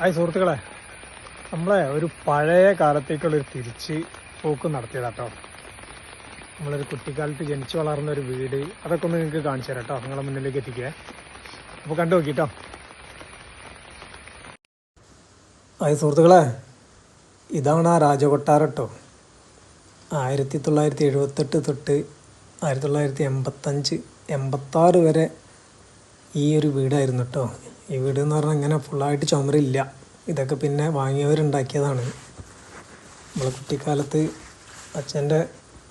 Hi സുഹൃത്തുക്കളെ, നമ്മളെ ഒരു പഴയ കാലത്തേക്കുള്ളൊരു തിരിച്ച് പോക്ക് നടത്തിയതാട്ടോ. നമ്മളൊരു കുട്ടിക്കാലത്ത് ജനിച്ചു വളർന്ന ഒരു വീട്, അതൊക്കെ ഒന്ന് നിങ്ങൾക്ക് കാണിച്ചു തരാം കേട്ടോ, നിങ്ങളെ മുന്നിലേക്ക് എത്തിക്കേ. അപ്പോൾ കണ്ടു നോക്കിട്ടോ. ഹായ് സുഹൃത്തുക്കളെ, ഇതാണ് ആ രാജകൊട്ടാരം കേട്ടോ. 1978 തൊട്ട് 1985-86 വരെ ഈ ഒരു വീടായിരുന്നു കേട്ടോ. ഈ വീട് എന്ന് പറഞ്ഞാൽ ഇങ്ങനെ ഫുള്ളായിട്ട് ചുമരില്ല, ഇതൊക്കെ പിന്നെ വാങ്ങിയവരുണ്ടാക്കിയതാണ്. നമ്മളെ കുട്ടിക്കാലത്ത് അച്ഛൻ്റെ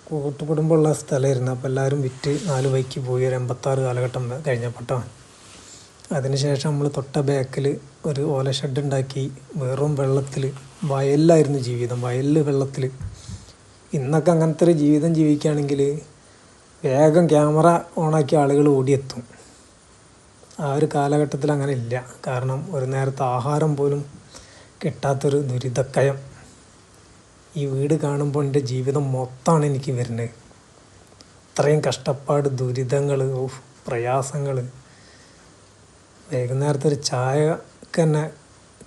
കൂട്ടുകുടുംബമുള്ള സ്ഥലമായിരുന്നു. അപ്പോൾ എല്ലാവരും വിറ്റ് 4 വഴിക്ക് പോയി ഒരു 86 കാലഘട്ടം കഴിഞ്ഞപ്പെട്ടോ. അതിനുശേഷം നമ്മൾ തൊട്ട ബാക്കിൽ ഒരു ഓല ഷെഡ് ഉണ്ടാക്കി. വെറും വെള്ളത്തിൽ, വയലിലായിരുന്നു ജീവിതം, വയലിൽ വെള്ളത്തിൽ. ഇന്നൊക്കെ അങ്ങനത്തെ ഒരു ജീവിതം ജീവിക്കുകയാണെങ്കിൽ വേഗം ക്യാമറ ഓണാക്കി ആളുകൾ ഓടിയെത്തും. ആ ഒരു കാലഘട്ടത്തിൽ അങ്ങനെ ഇല്ല. കാരണം ഒരു നേരത്തെ ആഹാരം പോലും കിട്ടാത്തൊരു ദുരിതക്കയം. ഈ വീട് കാണുമ്പോൾ എൻ്റെ ജീവിതം മൊത്തമാണ് എനിക്ക് വരുന്നത്. ഇത്രയും കഷ്ടപ്പാട്, ദുരിതങ്ങൾ, പ്രയാസങ്ങൾ. വൈകുന്നേരത്തെ ഒരു ചായക്ക് തന്നെ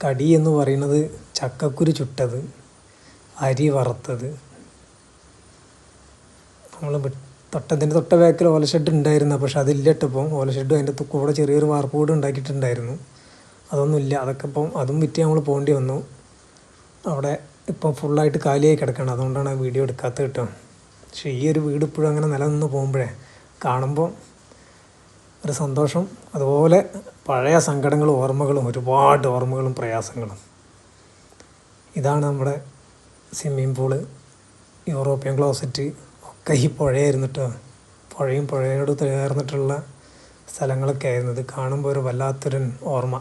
കടി എന്ന് പറയുന്നത് ചക്കക്കുരു ചുട്ടത്, അരി വറുത്തത്. നമ്മൾ തൊട്ടതിൻ്റെ തൊട്ട ബാക്കിൽ ഓല ഷെഡ് ഉണ്ടായിരുന്നു, പക്ഷെ അതില്ല ഇട്ടപ്പം. ഓല ഷെഡും അതിൻ്റെ കൂടെ ചെറിയൊരു വാർപ്പ് കൂടെ ഉണ്ടാക്കിയിട്ടുണ്ടായിരുന്നു. അതൊന്നുമില്ല. അതൊക്കെ ഇപ്പം അതും വിറ്റ് നമ്മൾ പോകേണ്ടി വന്നു. അവിടെ ഇപ്പം ഫുള്ളായിട്ട് കാലിയായി കിടക്കണം. അതുകൊണ്ടാണ് ആ വീഡിയോ എടുക്കാത്തത് കേട്ടോ. പക്ഷേ ഈ ഒരു വീട് ഇപ്പോഴും അങ്ങനെ നിലനിന്ന് പോകുമ്പോഴേ കാണുമ്പോൾ ഒരു സന്തോഷം, അതുപോലെ പഴയ സങ്കടങ്ങളും ഓർമ്മകളും, ഒരുപാട് ഓർമ്മകളും പ്രയാസങ്ങളും. ഇതാണ് നമ്മുടെ സ്വിമ്മിങ് പൂള്, യൂറോപ്യൻ ക്ലോസറ്റ് ഒക്കെ ഈ പുഴയായിരുന്നു കേട്ടോ. പുഴയും പുഴയോട് ചേർന്നിട്ടുള്ള സ്ഥലങ്ങളൊക്കെ ആയിരുന്നു. ഇത് കാണുമ്പോൾ ഒരു വല്ലാത്തൊരു ഓർമ്മ.